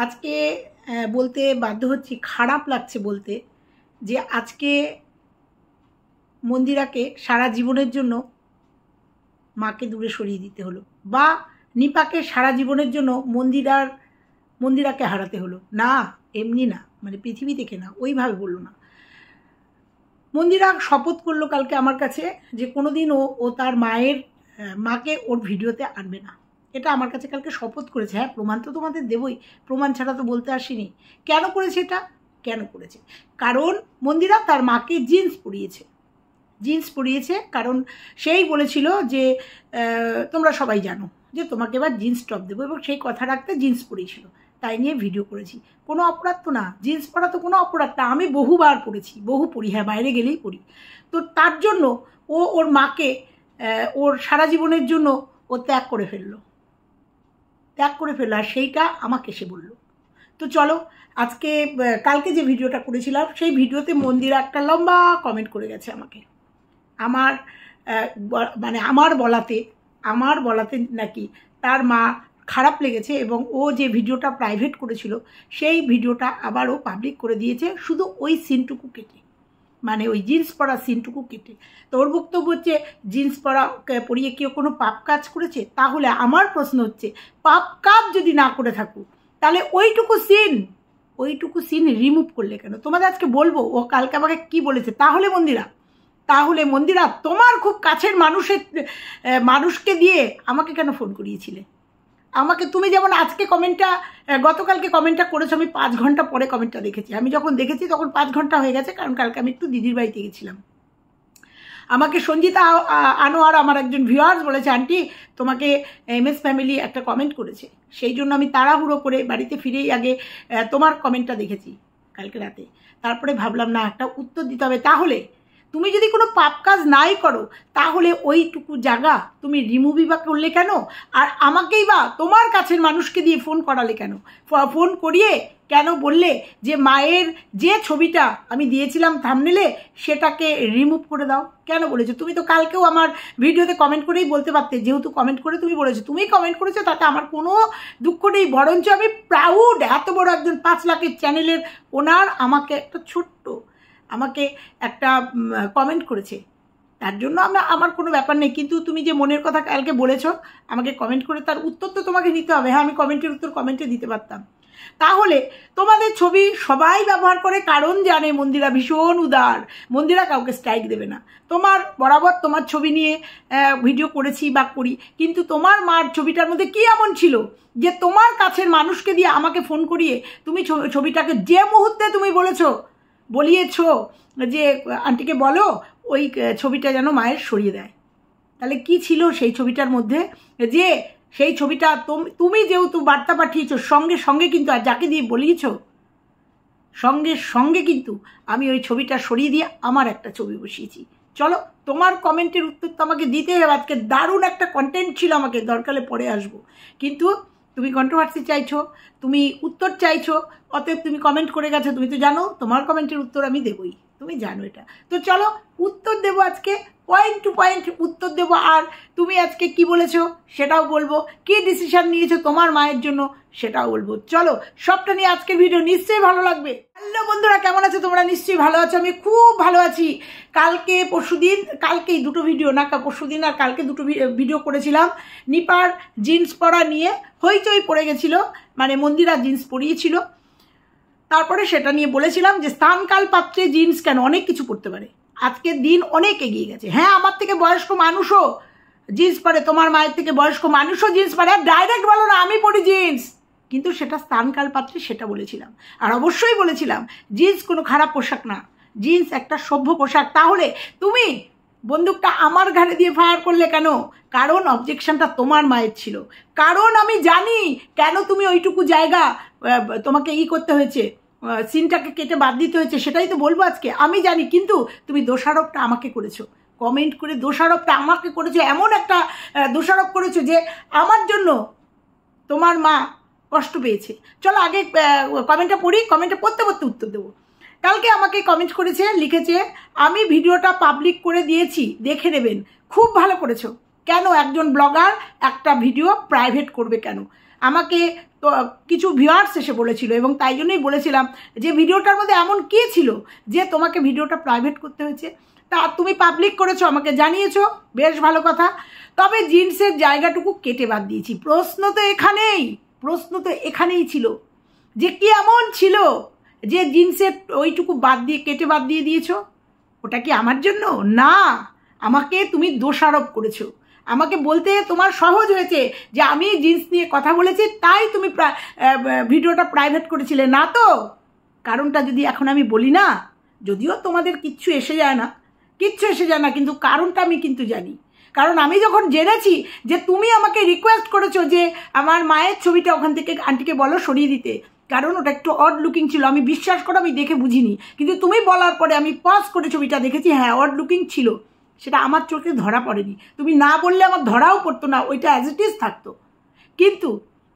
আজকে বলতে বাধ্য হচ্ছি, খারাপ লাগছে বলতে, যে আজকে মন্দিরাকে সারা জীবনের জন্য মাকে দূরে সরিয়ে দিতে হলো, বা নিপাকে সারা জীবনের জন্য মন্দিরাকে হারাতে হলো। না, এমনি না, মানে পৃথিবী থেকে না, ওইভাবে বললো না। মন্দিরা শপথ করলো কালকে আমার কাছে যে কোনোদিন ও তার মাকে ওর ভিডিওতে আনবে না। এটা আমার কাছে কালকে শপথ করেছে। হ্যাঁ, প্রমাণ তো তোমাদের দেবই, প্রমাণ ছাড়া তো বলতে আসিনি। কেন করেছে এটা? কেন করেছে? কারণ মন্দিরা তার মাকে জিন্স পরিয়েছে, কারণ সেই বলেছিল যে তোমরা সবাই জানো যে তোমাকে এবার জিন্স টপ দেবো, এবং সেই কথা রাখতে জিন্স পরিয়েছিল, তাই নিয়ে ভিডিও করেছি। কোনো অপরাধ তো না, জিন্স পরা তো কোনো অপরাধ না। আমি বহুবার পরেছি, পরি, হ্যাঁ, বাইরে গেলেই পরি। তো তার জন্য ওর মাকে ওর সারা জীবনের জন্য ও ত্যাগ করে ফেললো, আর সেইটা আমাকে সে বলল। তো চলো, আজকে কালকে যে ভিডিওটা করেছিলাম সেই ভিডিওতে মন্দিরা একটা লম্বা কমেন্ট করে গেছে আমাকে। আমার বলাতে নাকি তার মা খারাপ লেগেছে, এবং ও যে ভিডিওটা প্রাইভেট করেছিল সেই ভিডিওটা আবার ও পাবলিক করে দিয়েছে, শুধু ওই সিনটুকু কেটে, মানে ওই জিন্স পরা সিনটুকু কেটে। তো ওর বক্তব্য হচ্ছে জিন্স পরিয়ে কেউ কোনো পাপ কাজ করেছে? তাহলে আমার প্রশ্ন হচ্ছে, পাপ কাজ যদি না করে থাকো তাহলে ওইটুকু সিন রিমুভ করলে কেন? তোমাদের আজকে বলবো ও কালকে আমাকে কি বলেছে। তাহলে মন্দিরা তোমার খুব কাছের মানুষকে দিয়ে আমাকে কেন ফোন করিয়েছিলে? আমাকে তুমি যেমন আজকে গতকালকে কমেন্টটা করেছো, আমি 5 ঘন্টা পরে কমেন্টটা দেখেছি। আমি যখন দেখেছি তখন 5 ঘন্টা হয়ে গেছে, কারণ কালকে আমি একটু দিদির বাড়িতে গেছিলাম। আমাকে সঞ্জিতা আনোয়ার, আমার একজন ভিউয়ার্স, বলেছে আন্টি তোমাকে MS ফ্যামিলি একটা কমেন্ট করেছে, সেই জন্য আমি তাড়াহুড়ো করে বাড়িতে ফিরেই আগে তোমার কমেন্টটা দেখেছি কালকে রাতে। তারপরে ভাবলাম না, একটা উত্তর দিতে হবে। তাহলে তুমি যদি কোনো পাপ কাজ নাই করো তাহলে ওইটুকু জায়গা তুমি রিমুভই বা করলে কেন? আর আমাকেই বা তোমার কাছের মানুষকে দিয়ে ফোন করালে কেন? ফোন করিয়ে কেন বললে যে মায়ের যে ছবিটা আমি দিয়েছিলাম থাম্বনেলে সেটাকে রিমুভ করে দাও? কেন বলেছো? তুমি তো কালকেও আমার ভিডিওতে কমেন্ট করেই বলতে পারতে, যেহেতু কমেন্ট করে তুমি বলেছো, তুমি কমেন্ট করেছো, তাতে আমার কোনো দুঃখ নেই, বরঞ্চ আমি প্রাউড। এত বড় একজন 5 লাখের চ্যানেলের ওনার আমাকে একটা কমেন্ট করেছে, তার জন্য আমার কোনো ব্যাপার নেই। কিন্তু তুমি যে মনের কথা কালকে বলেছো আমাকে কমেন্ট করে, তার উত্তর তো তোমাকে দিতে হবে। হ্যাঁ, আমি কমেন্টের উত্তর কমেন্টে দিতে পারতাম। তাহলে তোমাদের ছবি সবাই ব্যবহার করে, কারণ জানে মন্দিরা ভীষণ উদার, মন্দিরা কাউকে স্ট্রাইক দেবে না। বরাবর তোমার ছবি নিয়ে ভিডিও করেছি বা করি, কিন্তু তোমার মার ছবিটার মধ্যে কি এমন ছিল যে তোমার কাছের মানুষকে দিয়ে আমাকে ফোন করিয়ে তুমি ছবিটাকে যে মুহূর্তে তুমি বলিয়েছ যে আন্টিকে বলো ওই ছবিটা যেন মায়ের সরিয়ে দেয়। তাহলে কি ছিল সেই ছবিটার মধ্যে? যে সেই ছবিটা তুমি যেহেতু বার্তা পাঠিয়েছ সঙ্গে সঙ্গে, কিন্তু আর যাকে দিয়ে বলিয়েছ সঙ্গে সঙ্গে কিন্তু আমি ওই ছবিটা সরিয়ে দিয়ে আমার একটা ছবি বসিয়েছি। চলো, তোমার কমেন্টের উত্তর তো আমাকে দিতে হবে। আজকে দারুণ একটা কন্টেন্ট ছিল, আমাকে দরকারে পরে আসবো, কিন্তু তুমি কন্ট্রোভার্সি চাইছো, তুমি উত্তর চাইছো, অতএব তুমি কমেন্ট করে গেছো, তুমি তো জানো তোমার কমেন্টের উত্তর আমি দেবই, তুমি জানো এটা। তো চলো উত্তর দেবো, আজকে পয়েন্ট টু পয়েন্ট উত্তর দেবো। আর তুমি আজকে কি বলেছো সেটাও বলবো, কি ডিসিশন নিয়েছো তোমার মায়ের জন্য সেটাও বলবো। চলো, সবটা নিয়ে আজকের ভিডিও নিশ্চয়ই ভালো লাগবে। হ্যালো বন্ধুরা, কেমন আছো তোমরা? নিশ্চয়ই ভালো আছো, আমি খুব ভালো আছি। কালকেই দুটো ভিডিও না, পরশুদিন আর কালকে দুটো ভিডিও করেছিলাম নিপার জিন্স পরা নিয়ে। হইচই পড়ে গেছিল, মানে মন্দিরা জিন্স পরিয়েছিল, তারপরে সেটা নিয়ে বলেছিলাম যে স্থানকাল পাত্রে জিন্স কেন, অনেক কিছু করতে পারে। আজকের দিন অনেক এগিয়ে গেছে। হ্যাঁ, আমার থেকে বয়স্ক মানুষও জিন্স পরে, তোমার মায়ের থেকে বয়স্ক মানুষও জিন্স পরে। ডাইরেক্ট বলো না আমি পরি জিন্স, কিন্তু সেটা স্থানকাল পাত্রে সেটা বলেছিলাম। আর অবশ্যই বলেছিলাম জিন্স কোনো খারাপ পোশাক না, জিন্স একটা সভ্য পোশাক। তাহলে তুমি বন্দুকটা আমার ঘাড়ে দিয়ে ফায়ার করলে কেন? কারণ অবজেকশনটা তোমার মায়ের ছিল, কারণ আমি জানি কেন তুমি ওইটুকু জায়গা তোমাকে করতে হয়েছে, সিনটাকে কেটে বাদ দিতে হয়েছে, সেটাই তো বলবো আজকে। আমি জানি, কিন্তু তুমি দোষারোপটা আমাকে করেছো, কমেন্ট করে দোষারোপটা আমাকে করেছো, এমন একটা দোষারোপ করেছো যে আমার জন্য তোমার মা কষ্ট পেয়েছে। চলো আগে কমেন্টটা পড়ি, কমেন্টটা পড়তে উত্তর দেবো। কালকে আমাকে কমেন্ট করেছে, লিখেছে আমি ভিডিওটা পাবলিক করে দিয়েছি, দেখে নেবেন। খুব ভালো করেছো, কেন একজন ব্লগার একটা ভিডিও প্রাইভেট করবে কেন? আমাকে তো কিছু ভিউয়ার্স এসে বলেছিল, এবং তাই জন্যই বলেছিলাম যে ভিডিওটার মধ্যে এমন কী ছিল যে তোমাকে ভিডিওটা প্রাইভেট করতে হয়েছে। তা তুমি পাবলিক করেছো, আমাকে জানিয়েছো, বেশ ভালো কথা। তবে জিন্সের জায়গাটুকু কেটে বাদ দিয়েছি। প্রশ্ন তো এখানেই ছিল যে কি এমন ছিল যে জিন্সের ওইটুকু কেটে বাদ দিয়ে দিয়েছো। ওটা কি আমার জন্য? না, আমাকে তুমি দোষারোপ করেছো। আমাকে বলতে তোমার সহজ হয়েছে যে আমি জিন্স নিয়ে কথা বলেছি তাই তুমি ভিডিওটা প্রাইভেট করেছিলে, না তো? কারণটা যদি এখন আমি বলি না, যদিও তোমাদের কিচ্ছু এসে যায় না, কিন্তু কারণটা আমি কিন্তু জানি। কারণ আমি যখন জেনেছি যে তুমি আমাকে রিকোয়েস্ট করেছো যে আমার মায়ের ছবিটা ওখান থেকে আন্টিকে বলো সরিয়ে দিতে, কারণ ওটা একটু অড লুকিং ছিল। আমি বিশ্বাস করো আমি দেখে বুঝিনি, কিন্তু তুমি বলার পরে আমি পজ করে ছবিটা দেখেছি, হ্যাঁ অড লুকিং ছিল, সেটা আমার চোখে ধরা পড়েনি। তুমি না বললে আমার ধরাও পড়তো না, ওইটা অ্যাজ ইট ইজ থাকতো। কিন্তু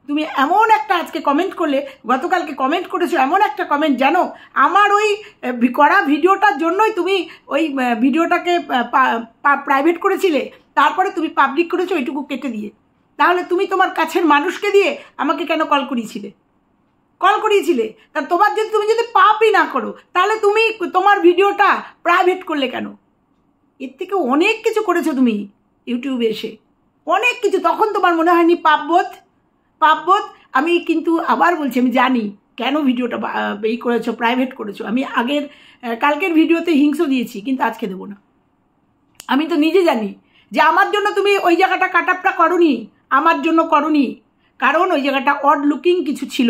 তুমি এমন একটা আজকে কমেন্ট করলে, গতকালকে কমেন্ট করেছো এমন একটা কমেন্ট, জানো আমার ওই করা ভিডিওটার জন্যই তুমি ওই ভিডিওটাকে প্রাইভেট করেছিলে, তারপরে তুমি পাবলিক করেছো ওইটুকু কেটে দিয়ে। তাহলে তুমি তোমার কাছের মানুষকে দিয়ে আমাকে কেন কল করিয়েছিলে? তা তুমি যদি পাপই না করো তাহলে তুমি তোমার ভিডিওটা প্রাইভেট করলে কেন? এর থেকে অনেক কিছু করেছো তুমি ইউটিউবে এসে, অনেক কিছু। তখন তোমার মনে হয়নি পাপবোধ? আমি কিন্তু আবার বলছি, আমি জানি কেন ভিডিওটা করেছো, প্রাইভেট করেছো। আমি কালকের ভিডিওতে হিংসা দিয়েছি, কিন্তু আজকে দেবো না। আমি তো নিজে জানি যে আমার জন্য তুমি ওই জায়গাটা কাট আপটা করোনি, আমার জন্য করোনি, কারণ ওই জায়গাটা অড লুকিং কিছু ছিল,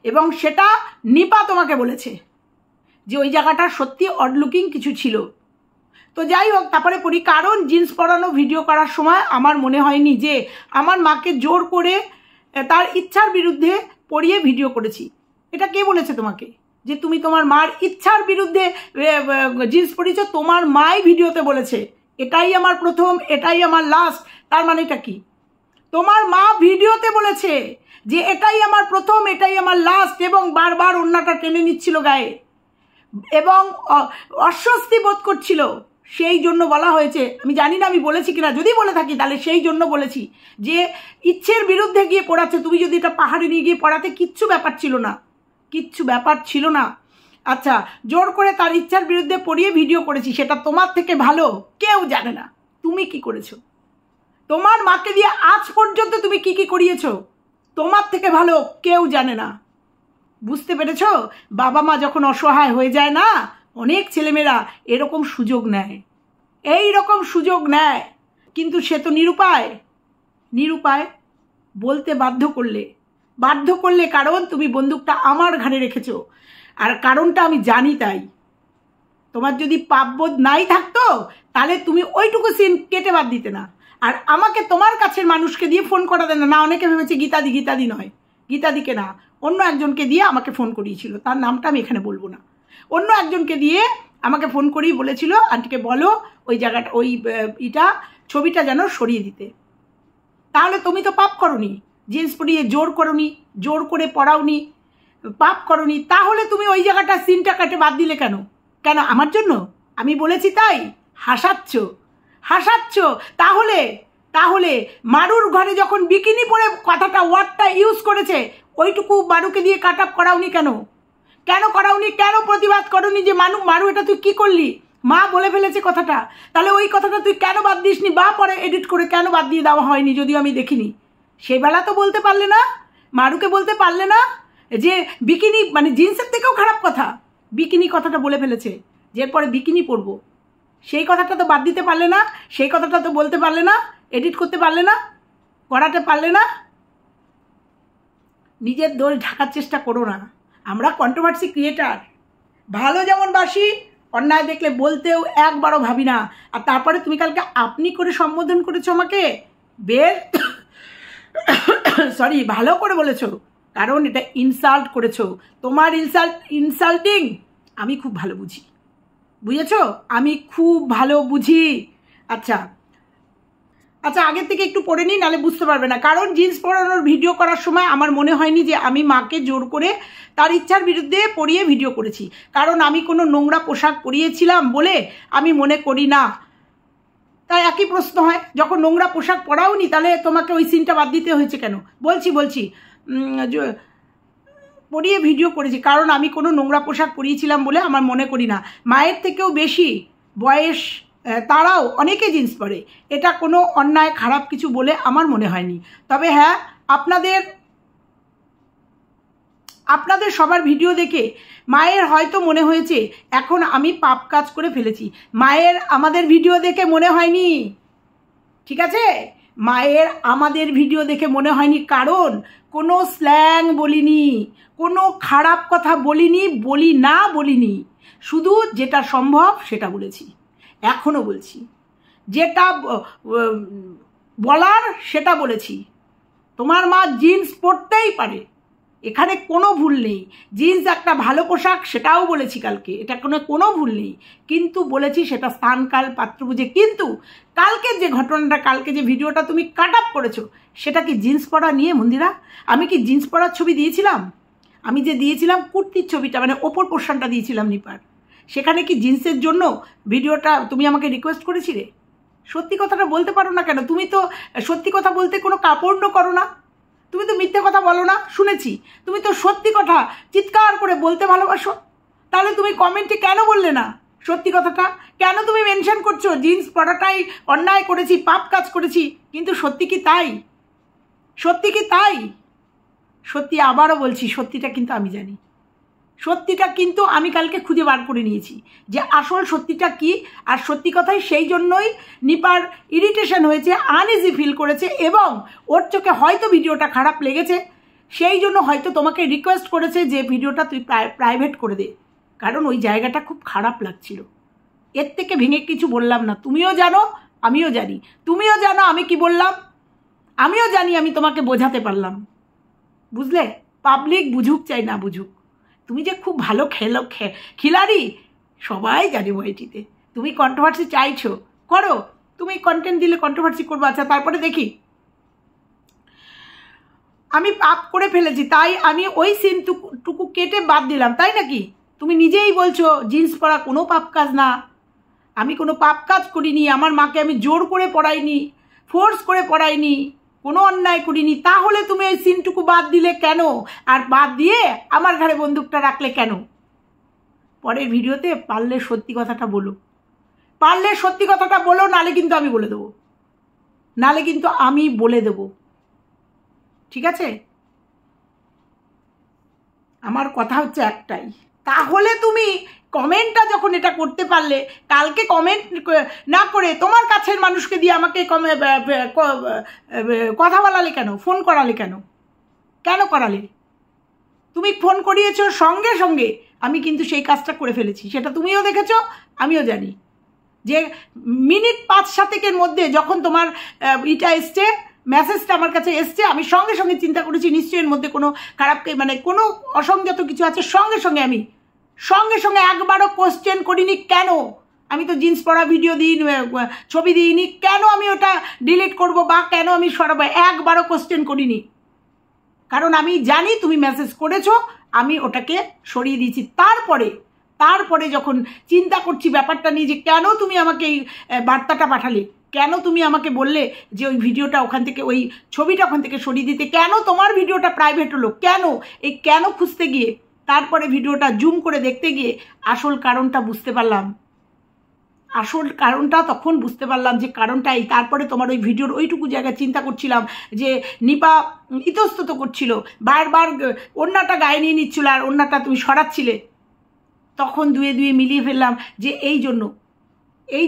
এবং সেটা নিপা তোমাকে বলেছে যে ওই জায়গাটা সত্যি অড লুকিং কিছু ছিল। তো যাই হোক, তারপরে পড়ি, কারণ জিন্স পরানো ভিডিও করার সময় আমার মনে হয়নি যে আমার মাকে জোর করে তার ইচ্ছার বিরুদ্ধে পরিয়ে ভিডিও করেছি। এটা কে বলেছে তোমাকে যে তুমি তোমার মার ইচ্ছার বিরুদ্ধে জিন্স পরিয়েছো? তোমার মাই ভিডিওতে বলেছে এটাই আমার প্রথম, এটাই আমার লাস্ট। তার মানেটা কি? তোমার মা ভিডিওতে বলেছে যে এটাই আমার প্রথম, এটাই আমার লাস্ট, এবং বারবার ওড়নাটা টেনে নিচ্ছিল গায়ে এবং অস্বস্তি বোধ করছিল, সেই জন্য বলা হয়েছে। আমি জানি না আমি বলেছি কিনা, যদি বলে থাকি তাহলে সেই জন্য বলেছি যে ইচ্ছের বিরুদ্ধে গিয়ে পড়াচ্ছে। তুমি যদি এটা পাহাড়ে নিয়ে গিয়ে পড়াতে কিচ্ছু ব্যাপার ছিল না। আচ্ছা, জোর করে তার ইচ্ছার বিরুদ্ধে পড়িয়ে ভিডিও করেছি, সেটা তোমার থেকে ভালো কেউ জানে না তুমি কি করেছো। তোমার মাকে দিয়ে আজ পর্যন্ত তুমি কি করিয়েছো, তোমার থেকে ভালো কেউ জানে না। বুঝতে পেরেছো? বাবা মা যখন অসহায় হয়ে যায় না, অনেক ছেলেমেয়েরা এরকম সুযোগ নেয়, এইরকম সুযোগ নেয়, কিন্তু সে তো নিরুপায়। বলতে বাধ্য করলে কারণ তুমি বন্দুকটা আমার ঘাড়ে রেখেছো, আর কারণটা আমি জানি। তাই তোমার যদি পাপবোধ নাই থাকতো তাহলে তুমি ওইটুকু সিন কেটে বাদ দিতে না, আর আমাকে তোমার কাছের মানুষকে দিয়ে ফোন করাতে না। অনেকে ভেবেছে গীতাদি নয়, গীতাদিকে না, অন্য একজনকে দিয়ে আমাকে ফোন করিয়েছিল, তার নামটা আমি এখানে বলবো না। অন্য একজনকে দিয়ে আমাকে ফোন করেই বলেছিল আন্টিকে বলো ওই জায়গাটা ছবিটা যেন সরিয়ে দিতে। তাহলে তুমি তো পাপ করনি, জিন্স পরিয়ে জোর করে পড়াওনি, পাপ করনি। তাহলে তুমি ওই জায়গাটা সিনটা কেটে বাদ দিলে কেন? আমার জন্য আমি বলেছি তাই হাসাচ্ছ? তাহলে মারুর ঘরে যখন বিকিনি পরে ওয়ার্ডটা ইউজ করেছে, ওইটুকু মারুকে দিয়ে কাট আপ করাওনি কেন করাওনি? কেন প্রতিবাদ করনি যে মারু এটা তুই কি করলি? মা বলে ফেলেছে কথাটা, তাহলে ওই কথাটা তুই কেন বাদ দিসনি, বা পরে এডিট করে কেন বাদ দিয়ে দেওয়া হয়নি? যদিও আমি দেখিনি, সেই বেলা তো বলতে পারলে না, মারুকে বলতে পারলে না যে বিকিনি মানে জিন্সের থেকেও খারাপ কথা, বিকিনি কথাটা বলে ফেলেছে, যে এরপরে বিকিনি পরবো। সেই কথাটা তো বাদ দিতে পারলে না, সেই কথাটা তো বলতে পারলে না, এডিট করতে পারলে না, করাতে পারলে না। নিজের দোষ ঢাকার চেষ্টা করো না। আমরা কন্ট্রোভার্সি ক্রিয়েটার, ভালো যেমন বাসি, অন্যায় দেখলে বলতেও একবারও ভাবি না। আর তারপরে তুমি কালকে আপনি করে সম্বোধন করেছো আমাকে, ভালো করে বলেছো, কারণ এটা ইনসাল্ট করেছো। তোমার ইনসাল্টিং আমি খুব ভালো বুঝি, বুঝেছো? আমি খুব ভালো বুঝি। আচ্ছা, আগের থেকে একটু পড়ে নিই, নাহলে বুঝতে পারবে না। কারণ জিন্স পরানোর ভিডিও করার সময় আমার মনে হয়নি যে আমি মাকে জোর করে তার ইচ্ছার বিরুদ্ধে পরিয়ে ভিডিও করেছি, কারণ আমি কোনো নোংরা পোশাক পরিয়েছিলাম বলে আমি মনে করি না। তাই একই প্রশ্ন হয়, যখন নোংরা পোশাক পরাওনি তাহলে তোমাকে ওই সিনটা বাদ দিতে হয়েছে কেন? বলছি পরিয়ে ভিডিও করেছি, কারণ আমি কোনো নোংরা পোশাক পরিয়েছিলাম বলে আমার মনে করি না। মায়ের থেকেও বেশি বয়স তারাও অনেকে জিন্স পরে, এটা কোনো অন্যায় খারাপ কিছু বলে আমার মনে হয়নি। তবে হ্যাঁ, আপনাদের সবার ভিডিও দেখে মায়ের হয়তো মনে হয়েছে এখন আমি পাপ কাজ করে ফেলেছি। মায়ের আমাদের ভিডিও দেখে মনে হয়নি, ঠিক আছে? মায়ের আমাদের ভিডিও দেখে মনে হয়নি, কারণ কোনো স্ল্যাং বলিনি, কোনো খারাপ কথা বলিনি, বলিনি, শুধু যেটা সম্ভব সেটা বলেছি, এখনও বলছি, যেটা বলার সেটা বলেছি। তোমার মা জিন্স পরতেই পারে, এখানে কোনো ভুল নেই। জিন্স একটা ভালো পোশাক, সেটাও বলেছি কালকে, এটা কোনো ভুল নেই, কিন্তু বলেছি সেটা স্থানকাল পাত্র বুঝে। কিন্তু কালকের যে ঘটনাটা, কালকে যে ভিডিওটা তুমি কাট আপ করেছো, সেটা কি জিন্স পরা নিয়ে? মন্দিরা, আমি কি জিন্স পরার ছবি দিয়েছিলাম? আমি যে দিয়েছিলাম কুর্তির ছবিটা, মানে ওপর পোর্শনটা দিয়েছিলাম নিপার, সেখানে কি জিন্সের জন্য ভিডিওটা তুমি আমাকে রিকোয়েস্ট করেছিলে? সত্যি কথাটা বলতে পারো না কেন? তুমি তো সত্যি কথা বলতে কোনো কাপড় করো না, তুমি তো মিথ্যে কথা বলো না, শুনেছি। তুমি তো সত্যি কথা চিৎকার করে বলতে ভালোবাসো, তাহলে তুমি কমেন্টে কেন বললে না সত্যি কথাটা? কেন তুমি মেনশন করছো জিন্স পরাটাই অন্যায় করেছি, পাপ কাজ করেছি? কিন্তু সত্যি কি তাই? সত্যি কি তাই? সত্যি আবারও বলছি, সত্যিটা কিন্তু আমি জানি, সত্যিটা কিন্তু আমি কালকে খুঁজে বার করে নিয়েছি যে আসল সত্যিটা কি। আর সত্যি কথাই সেই জন্যই নিপার ইরিটেশন হয়েছে, আনইজি ফিল করেছে, এবং ওর চোখে হয়তো ভিডিওটা খারাপ লেগেছে, সেই জন্য হয়তো তোমাকে রিকোয়েস্ট করেছে যে ভিডিওটা তুই প্রাইভেট করে দে, কারণ ওই জায়গাটা খুব খারাপ লাগছিল। এর থেকে ভেঙে কিছু বললাম না, তুমিও জানো আমিও জানি, তুমিও জানো আমি কি বললাম, আমিও জানি আমি তোমাকে বোঝাতে পারলাম, বুঝলে? পাবলিক বুঝুক চাই না বুঝুক, তুমি যে খুব ভালো খিলাড়ি সবাই জানে ওয়াইটিতে। তুমি কন্ট্রোভার্সি চাইছো, করো, তুমি কন্টেন্ট দিলে কন্ট্রোভার্সি করবো, আচ্ছা তারপরে দেখি। আমি পাপ করে ফেলেছি তাই আমি ওই সিনটুকু কেটে বাদ দিলাম, তাই নাকি? তুমি নিজেই বলছো জিন্স পরা কোনো পাপ কাজ না, আমি কোনো পাপ কাজ করিনি, আমার মাকে আমি জোর করে পড়াইনি, ফোর্স করে পড়াইনি, কোনো অন্যায় করিনি, তাহলে তুমি ওই সিনটুকু বাদ দিলে কেন? আর বাদ দিয়ে আমার ঘরে বন্দুকটা রাখলে কেন? পরের ভিডিওতে পারলে সত্যি কথাটা বলো, পারলে সত্যি কথাটা বলো, নালে কিন্তু আমি বলে দেবো, নালে কিন্তু আমি বলে দেবো, ঠিক আছে? আমার কথা হচ্ছে একটাই, তাহলে তুমি কমেন্টটা যখন এটা করতে পারলে, কালকে কমেন্ট না করে তোমার কাছের মানুষকে দিয়ে আমাকে কথা বলালে কেন? ফোন করালে কেন? কেন করালে? তুমি ফোন করিয়েছো সঙ্গে সঙ্গে, আমি কিন্তু সেই কাজটা করে ফেলেছি, সেটা তুমিও দেখেছো, আমিও জানি, যে মিনিট 5-7 মধ্যে যখন তোমার ইটা এসছে, মেসেজটা আমার কাছে এসছে, আমি সঙ্গে সঙ্গে চিন্তা করেছি নিশ্চয়ই এর মধ্যে কোনো খারাপ, মানে কোনো অসংযত কিছু আছে, আমি সঙ্গে সঙ্গে একবারও কোশ্চেন করিনি কেন আমি তো জিন্স পরা ভিডিও দিইনি, ছবি দিইনি, কেন আমি ওটা ডিলিট করব বা কেন আমি সরাবো, একবারও কোশ্চেন করিনি, কারণ আমি জানি তুমি মেসেজ করেছো, আমি ওটাকে সরিয়ে দিয়েছি। তারপরে যখন চিন্তা করছি ব্যাপারটা নিয়ে, যে কেন তুমি আমাকে এই বার্তাটা পাঠালে, কেন তুমি আমাকে বললে যে ওই ভিডিওটা ওখান থেকে, ওই ছবিটা ওখান থেকে সরিয়ে দিতে, কেন তোমার ভিডিওটা প্রাইভেট হলো, কেন খুঁজতে গিয়ে, তারপরে ভিডিওটা জুম করে দেখতে গিয়ে আসল কারণটা বুঝতে পারলাম, তখন বুঝতে পারলাম যে কারণটা এই। তারপরে তোমার ওই ভিডিওর ওইটুকু জায়গায় চিন্তা করছিলাম যে নিপা ইতস্তত করছিল, বারবার ওড়নাটা গায়ে নিয়ে নিচ্ছিল আর ওড়নাটা তুমি সরাচ্ছিলে, তখন দুয়ে মিলিয়ে ফেললাম যে এই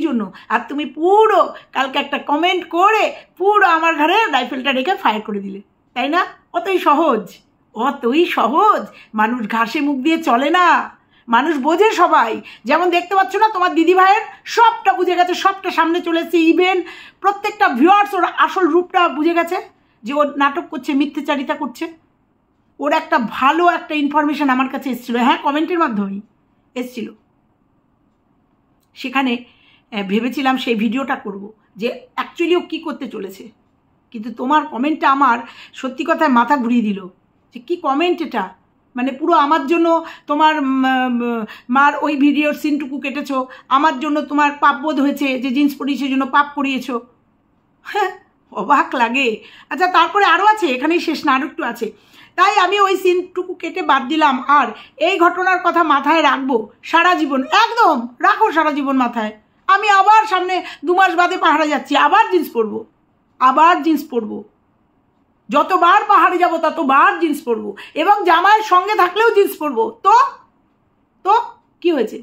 জন্য। আর তুমি পুরো কালকে একটা কমেন্ট করে পুরো আমার ঘরে রাইফেলটা রেখে ফায়ার করে দিলে, তাই না? অতই সহজ। মানুষ ঘাসে মুখ দিয়ে চলে না, মানুষ বোঝে সবাই। যেমন দেখতে পাচ্ছ না, তোমার দিদি ভাইয়ের সবটা বুঝে গেছে, সবটা সামনে চলে এসেছে, ইভেন প্রত্যেকটা ভিউয়ার্স ওর আসল রূপটা বুঝে গেছে, যে ও নাটক করছে, মিথ্যাচারিতা করছে। ওর একটা ভালো একটা ইনফরমেশন আমার কাছে এসেছিলো, হ্যাঁ কমেন্টের মাধ্যমেই এসেছিল, সেখানে ভেবেছিলাম সেই ভিডিওটা করব, যে অ্যাকচুয়ালি ও কী করতে চলেছে, কিন্তু তোমার কমেন্টটা আমার সত্যি কথায় মাথা ঘুরিয়ে দিল, যে কি কমেন্ট এটা, মানে পুরো আমার জন্য তোমার মার ওই ভিডিওর সিনটুকু কেটেছো, আমার জন্য তোমার পাপবোধ হয়েছে যে জিন্স পরিয়েছে জন্য পাপ করিয়েছো। হ্যাঁ, অবাক লাগে। আচ্ছা, তারপরে আরও আছে, এখানেই শেষ না, আরও একটু আছে। তাই আমি ওই সিনটুকু কেটে বাদ দিলাম। আর এই ঘটনার কথা মাথায় রাখবো সারা জীবন। একদম রাখো সারা জীবন মাথায়। আমি আবার সামনে 2 মাস বাদে পাহাড়ে যাচ্ছি, আবার জিন্স পরবো, আবার জিন্স পরবো। যতবার পাহাড়ে যাব ততবার জিন্স পরবো, এবং জামাইয়ের সঙ্গে থাকলেও জিন্স পরবো। তো কি হয়েছে,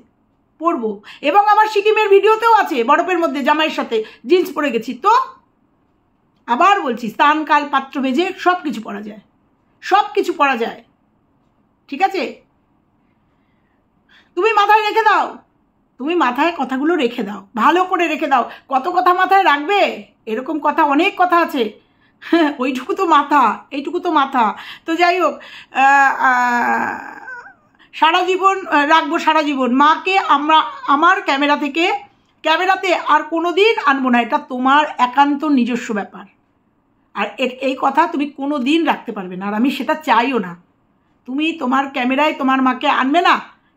পরবো। এবং আমার সিকিমের ভিডিওতেও আছে, বরফের মধ্যে জামাইয়ের সাথে জিন্স পরে গেছি। তো আবার বলছি, স্থান কাল পাত্র ভেজে সব কিছু পরা যায়, সব কিছু পরা যায়। ঠিক আছে, তুমি মাথায় রেখে দাও, তুমি মাথায় কথাগুলো রেখে দাও, ভালো করে রেখে দাও। কত কথা মাথায় রাখবে? এরকম কথা, অনেক কথা আছে। ওইটুকু তো মাথা, এইটুকু তো মাথা। তো যাই হোক, সারা জীবন রাখবো, সারা জীবন। মাকে আমার ক্যামেরাতে আর কোনো দিন আনবো না। এটা তোমার একান্ত নিজস্ব ব্যাপার। আর এই কথা তুমি কোনো দিন রাখতে পারবে না, আর আমি সেটা চাইও না। তুমি তোমার ক্যামেরায় তোমার মাকে আনবে না,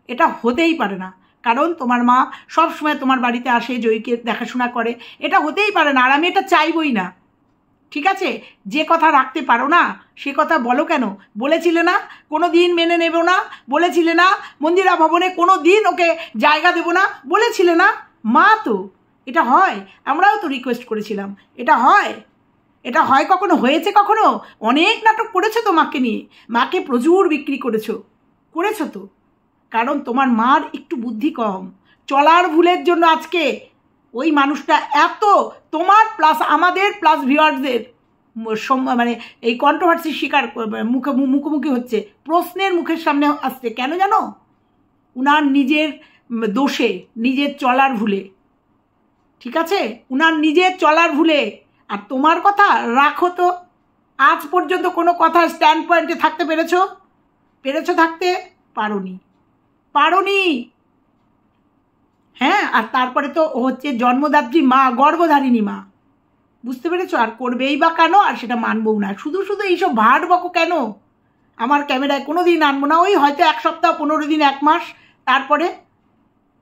এটা হতেই পারে না। কারণ তোমার মা সব সময় তোমার বাড়িতে আসে, জয়ীকে দেখাশোনা করে, এটা হতেই পারে না, আর আমি এটা চাইবই না। ঠিক আছে, যে কথা রাখতে পারো না সে কথা বলো কেন? বলেছিলে না কোনো দিন মেনে নেব না, বলেছিলে না মন্দিরা ভবনে কোনো দিন ওকে জায়গা দেব না, বলেছিলে না? মা তো, এটা হয়, আমরাও তো রিকোয়েস্ট করেছিলাম। এটা হয়, এটা হয়, কখনো হয়েছে? কখনো অনেক নাটক করেছো তো মাকে নিয়ে, মাকে প্রচুর বিক্রি করেছো তো। কারণ তোমার মার একটু বুদ্ধি কম, চলার ভুলের জন্য আজকে ওই মানুষটা এত তোমার প্লাস আমাদের প্লাস ভিউয়ার্সদের মানে এই কন্ট্রোভার্সির শিকার মুখোমুখি হচ্ছে, প্রশ্নের মুখের সামনে আসছে। কেন জানো? উনার নিজের দোষে, নিজের চলার ভুলে। ঠিক আছে, উনার নিজের চলার ভুলে। আর তোমার কথা রাখো তো। আজ পর্যন্ত কোনো কথা স্ট্যান্ড পয়েন্টে থাকতে পেরেছো থাকতে পারোনি। হ্যাঁ, আর তারপরে তো হচ্ছে জন্মদাত্রী মা, গর্ভধারিণী মা, বুঝতে পেরেছো? আর করবেই বা কেন? আর সেটা মানবও না। শুধু এইসব ভাট বকো কেন? আমার ক্যামেরায় কোনো দিন আনবো না। ওই হয়তো 1 সপ্তাহ, 15 দিন, 1 মাস, তারপরে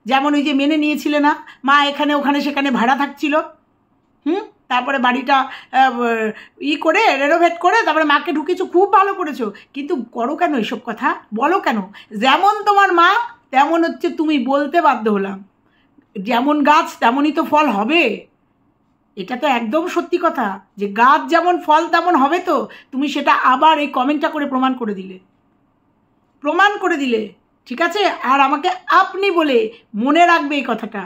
যেমন ওই যে মেনে নিয়েছিলে না, মা এখানে ওখানে সেখানে ভাড়া থাকছিল, তারপরে বাড়িটা করে রেনোভেট করে তারপরে মাকে ঢুকেছো, খুব ভালো করেছো। কিন্তু করো কেন এসব কথা? বলো কেন? যেমন তোমার মা তেমন হচ্ছে তুমি, বলতে বাধ্য হলাম। যেমন গাছ তেমনই তো ফল হবে। এটা তো একদম সত্যি কথা, যে গাছ যেমন ফল তেমন হবে। তো তুমি সেটা আবার এই কমেন্টটা করে প্রমাণ করে দিলে। ঠিক আছে, আর আমাকে আপনি বলে, মনে রাখবে এই কথাটা।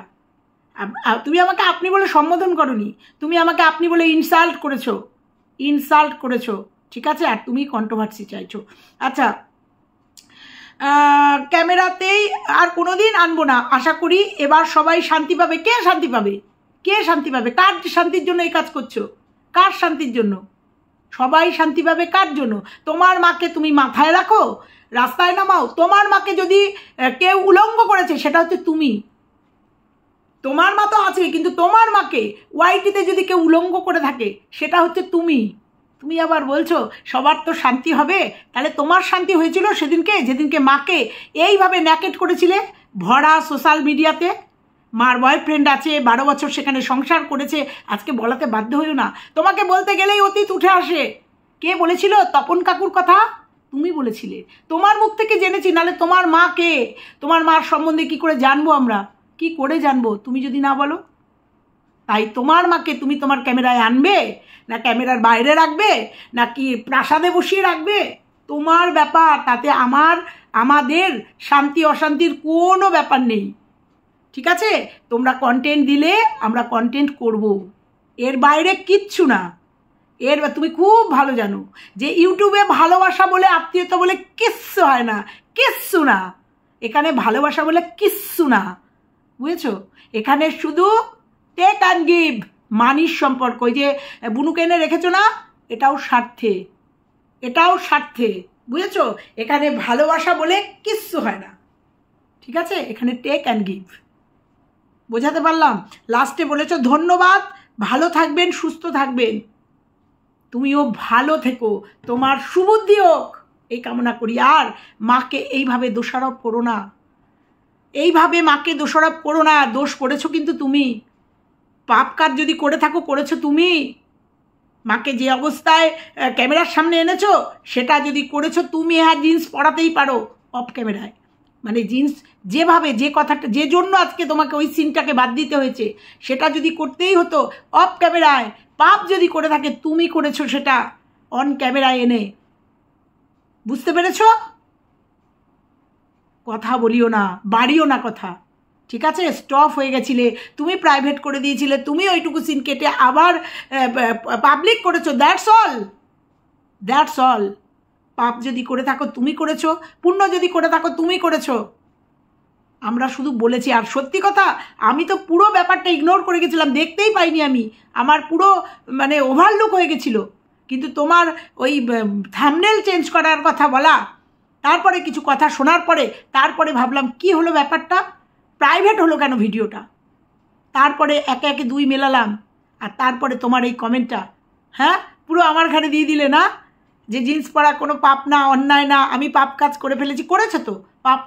তুমি আমাকে আপনি বলে সম্বোধন করনি, তুমি আমাকে আপনি বলে ইনসাল্ট করেছো। ঠিক আছে, আর তুমি কন্ট্রোভার্সি চাইছো। আচ্ছা, ক্যামেরাতেই আর কোনো দিন আনবো না। আশা করি এবার সবাই শান্তি পাবে। কে শান্তি পাবে? কার শান্তির জন্য এই কাজ করছো? কার শান্তির জন্য? সবাই শান্তি পাবে কার জন্য? তোমার মাকে তুমি মাথায় রাখো, রাস্তায় নামাও। তোমার মাকে যদি কেউ উলঙ্গ করেছে সেটা হচ্ছে তুমি। তোমার মা তো আছে, কিন্তু তোমার মাকে ওয়াইটিতে যদি কেউ উলঙ্গ করে থাকে সেটা হচ্ছে তুমি। তুমি আবার বলছো সবার তো শান্তি হবে। তাহলে তোমার শান্তি হয়েছিল যেদিনকে মাকে এইভাবে ন্যাকেট করেছিলে ভরা সোশ্যাল মিডিয়াতে। মার বয়ফ্রেন্ড আছে, 12 বছর সেখানে সংসার করেছে। আজকে বলাতে বাধ্য হইও না। তোমাকে বলতে গেলেই অতীত উঠে আসে। কে বলেছিল? তপন কাকুর কথা তুমি বলেছিলে। তোমার মুখ থেকে জেনেছি, নাহলে তোমার মা কে? তোমার মার সম্বন্ধে কি করে জানবো আমরা? কি করে জানবো তুমি যদি না বলো? তাই তোমার মাকে তুমি তোমার ক্যামেরায় আনবে, না ক্যামেরার বাইরে রাখবে, নাকি প্রাসাদে বসিয়ে রাখবে? তোমার ব্যাপার। তাতে আমাদের শান্তি অশান্তির কোনো ব্যাপার নেই। ঠিক আছে, তোমরা কন্টেন্ট দিলে আমরা কন্টেন্ট করব, এর বাইরে কিচ্ছু না। তুমি খুব ভালো জানো যে ইউটিউবে ভালোবাসা বলে, আত্মীয়তা বলে কিচ্ছু হয় না, কিচ্ছু না। এখানে ভালোবাসা বলে কিচ্ছু না, বুঝেছো? এখানে শুধু টেক অ্যান্ড গিভ, মানির সম্পর্ক। ওই যে বুনুকে এনে রেখেছো না, এটাও স্বার্থে, বুঝেছো? এখানে ভালোবাসা বলে কিচ্ছু হয় না। ঠিক আছে, এখানে টেক অ্যান্ড গিভ। বোঝাতে পারলাম? লাস্টে বলেছো ধন্যবাদ, ভালো থাকবেন, সুস্থ থাকবেন। তুমিও ভালো থেকো, তোমার সুবুদ্ধি হোক। এই কামনা করি। আর মাকে এইভাবে দোষারোপ করো না, এইভাবে মাকে দোষারোপ করো না। দোষ করেছো কিন্তু তুমি, পাপ কাজ যদি করে থাকো করেছো তুমি। মাকে যে অবস্থায় ক্যামেরার সামনে এনেছো সেটা যদি করেছো তুমি। হ্যাঁ, জিন্স পরাতেই পারো অফ ক্যামেরায়, মানে জিন্স যেভাবে যে কথাটা যে জন্য আজকে তোমাকে ওই সিনটাকে বাদ দিতে হয়েছে সেটা যদি করতেই হতো অফ ক্যামেরায়। পাপ যদি করে থাকে তুমি করেছো সেটা অন ক্যামেরায় এনে। বুঝতে পেরেছো? কথা বলিও না, বাড়িও না কথা, ঠিক আছে? স্টপ হয়ে গেছিলে, তুমি প্রাইভেট করে দিয়েছিলে, তুমি ওইটুকু সিন কেটে আবার পাবলিক করেছো। That's all. পাপ যদি করে থাকো তুমি করেছো, পুণ্য যদি করে থাকো তুমি করেছো। আমরা শুধু বলেছি। আর সত্যি কথা, আমি তো পুরো ব্যাপারটা ইগনোর করে গেছিলাম, দেখতেই পাইনি আমি, আমার পুরো মানে ওভারলুক হয়ে গেছিলো। কিন্তু তোমার ওই থাম্বনেল চেঞ্জ করার কথা বলা, তারপরে কিছু কথা শোনার পরে তারপরে ভাবলাম কি হলো ব্যাপারটা, প্রাইভেট হলো কেন ভিডিওটা। তারপরে একে একে দুই মেলালাম, আর তারপরে তোমার এই কমেন্টটা, হ্যাঁ, পুরো আমার ঘাড়ে দিয়ে দিলে না যে জিন্স পরা কোনো পাপ না, অন্যায় না, আমি পাপ কাজ করে ফেলেছি। করেছো তো, পাপ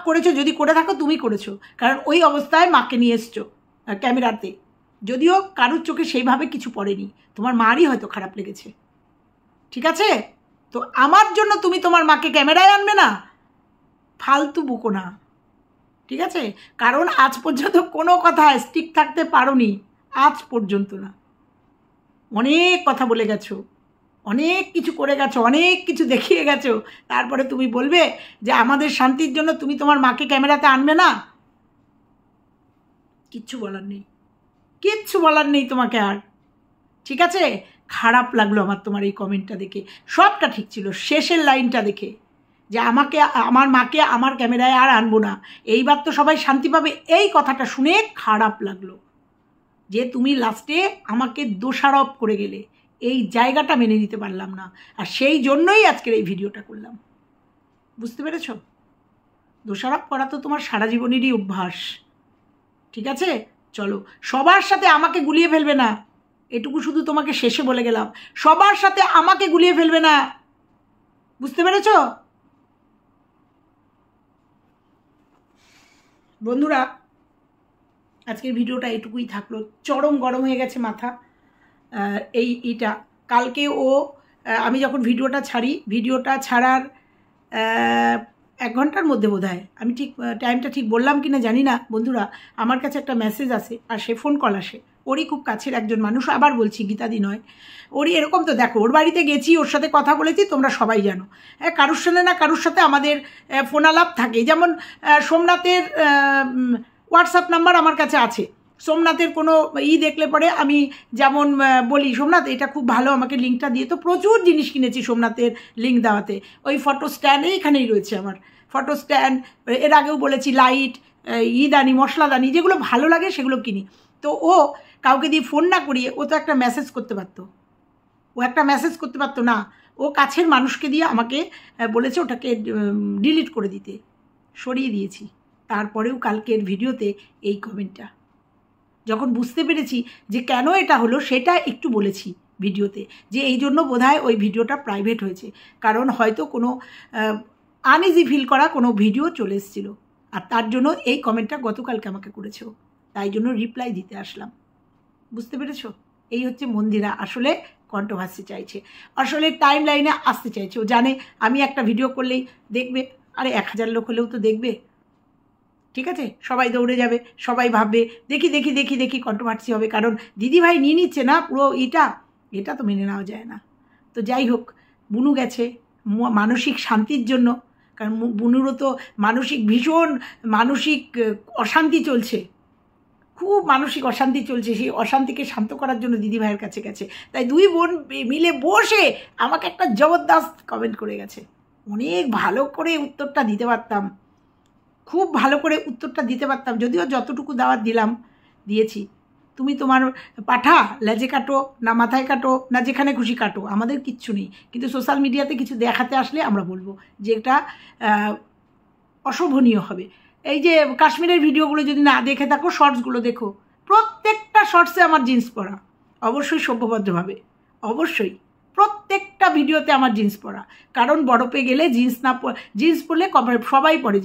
করেছো, যদি করে থাকো তুমি করেছো। কারণ ওই অবস্থায় মাকে নিয়ে এসছো ক্যামেরাতে, যদিও কারুর চোখে সেইভাবে কিছু পড়েনি, তোমার মারই হয়তো খারাপ লেগেছে, ঠিক আছে? তো আমার জন্য তুমি তোমার মাকে ক্যামেরায় আনবে না, ফালতু বকো না, ঠিক আছে? কারণ আজ পর্যন্ত কোনো কথায় স্টিক থাকতে পারোনি, আজ পর্যন্ত না। অনেক কথা বলে গেছো, অনেক কিছু করে গেছো, অনেক কিছু দেখিয়ে গেছো, তারপরে তুমি বলবে যে আমাদের শান্তির জন্য তুমি তোমার মাকে ক্যামেরাতে আনবে না? কিচ্ছু বলার নেই তোমাকে আর, ঠিক আছে? খারাপ লাগলো আমার তোমার এই কমেন্টটা দেখে। সবটা ঠিক ছিল, শেষের লাইনটা দেখে যে আমার মাকে আমার ক্যামেরায় আর আনবো না, এইবার তো সবাই শান্তি পাবে, এই কথাটা শুনে খারাপ লাগলো যে তুমি লাস্টে আমাকে দোষারোপ করে গেলে। এই জায়গাটা মেনে নিতে পারলাম না, আর সেই জন্যই আজকের এই ভিডিওটা করলাম। বুঝতে পেরেছ? দোষারোপ করা তো তোমার সারা জীবনেরই অভ্যাস, ঠিক আছে? চলো, সবার সাথে আমাকে গুলিয়ে ফেলবে না, এটুকু শুধু তোমাকে শেষে বলে গেলাম, সবার সাথে আমাকে গুলিয়ে ফেলবে না। বুঝতে পেরেছ বন্ধুরা? আজকের ভিডিওটা এটুকুই থাকলো। চরম গরম হয়ে গেছে মাথা। এইটা কালকে আমি যখন ভিডিওটা ছাড়ার 1 ঘন্টার মধ্যে বোধহয়, আমি ঠিক টাইমটা ঠিক বললাম কি না জানি না বন্ধুরা, আমার কাছে একটা মেসেজ আসে আর সে ফোন কল আসে। ওরই খুব কাছের একজন মানুষ, আবার বলছি গীতাদি নয়, ওরই এরকম। তো দেখো, ওর বাড়িতে গেছি, ওর সাথে কথা বলেছি, তোমরা সবাই জানো। হ্যাঁ, কারুর সাথে না কারুর সাথে আমাদের ফোন আলাপ থাকে। যেমন সোমনাথের হোয়াটসঅ্যাপ নাম্বার আমার কাছে আছে। সোমনাথের কোনো দেখলে পরে আমি যেমন বলি, সোমনাথ এটা খুব ভালো, আমাকে লিঙ্কটা দিয়ে। তো প্রচুর জিনিস কিনেছি সোমনাথের লিঙ্ক দেওয়াতে। ওই ফটো স্ট্যান্ড এইখানেই রয়েছে আমার ফটো স্ট্যান্ড। এর আগেও বলেছি লাইট, দানি, মশলাদানি, যেগুলো ভালো লাগে সেগুলো কিনি। তো ও কাউকে দিয়ে ফোন না করিয়ে ও তো একটা মেসেজ করতে পারতো, না, ও কাছের মানুষকে দিয়ে আমাকে বলেছে ওটাকে ডিলিট করে দিতে, সরিয়ে দিয়েছি। তারপরেও কালকের ভিডিওতে এই কমেন্টটা যখন বুঝতে পেরেছি যে কেন এটা হলো, সেটা একটু বলেছি ভিডিওতে, যে এই জন্য বোধহয় ওই ভিডিওটা প্রাইভেট হয়েছে। কারণ হয়তো কোনো আনইজি ফিল করা কোনো ভিডিও চলে এসেছিল, আর তার জন্য এই কমেন্টটা গতকালকে আমাকে করেছে, তাই জন্য রিপ্লাই দিতে আসলাম। বুঝতে পেরেছ? এই হচ্ছে মন্দিরা আসলে কন্ট্রোভার্সি চাইছে, আসলে টাইম লাইনে আসতে চাইছে। ও জানে আমি একটা ভিডিও করলেই দেখবে, আরে 1000 লোক হলেও তো দেখবে, ঠিক আছে? সবাই দৌড়ে যাবে, সবাই ভাববে দেখি কন্ট্রোভার্সি হবে। কারণ দিদিভাই নিয়ে নিচ্ছে না পুরো এটা তো মেনে নেওয়া যায় না। তো যাই হোক, বুনু গেছে মানসিক শান্তির জন্য, কারণ বুনুরও তো ভীষণ মানসিক অশান্তি চলছে, খুব মানসিক অশান্তি চলছে। সেই অশান্তিকে শান্ত করার জন্য দিদিভাইয়ের কাছে গেছে। তাই 2 বোন মিলে বসে আমাকে একটা জবরদস্ত কমেন্ট করে গেছে। অনেক ভালো করে উত্তরটা দিতে পারতাম, খুব ভালো করে উত্তরটা দিতে পারতাম, যদিও যতটুকু দাওয়াত দিয়েছি। তুমি তোমার পাঠা লেজে কাটো, না মাথায় কাটো, না যেখানে খুশি কাটো, আমাদের কিচ্ছু নেই। কিন্তু সোশ্যাল মিডিয়াতে কিছু দেখাতে আসলে আমরা বলবো যে এটা অশোভনীয় হবে। এই যে কাশ্মীরের ভিডিওগুলো যদি না দেখে থাকো, শর্টসগুলো দেখো, প্রত্যেকটা শর্টসে আমার জিন্স পরা, অবশ্যই সভ্যভদ্রভাবে, অবশ্যই প্রত্যেকটা ভিডিওতে আমার জিন্স পরা, কারণ বরফে গেলে জিন্স পরলে সবাই পরে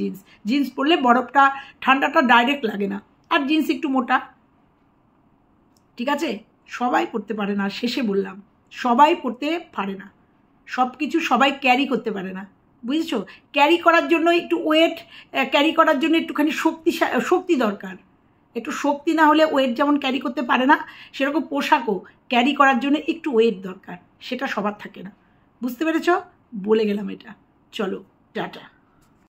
জিন্স পরলে বরফটা ঠান্ডাটা ডাইরেক্ট লাগে না, আর জিন্স একটু মোটা, ঠিক আছে? সবাই পরতে পারে না, শেষে বললাম সবাই পরতে পারে না, সব কিছু সবাই ক্যারি করতে পারে না, বুঝেছো? ক্যারি করার জন্য একটু ওয়েট ক্যারি করার জন্য একটুখানি শক্তি দরকার, একটু শক্তি না হলে ওয়েট যেমন ক্যারি করতে পারে না, সেরকম পোশাকও ক্যারি করার জন্য একটু ওয়েট দরকার, সেটা সবার থাকে না। বুঝতে পেরেছ? বলে গেলাম এটা। চলো টাটা।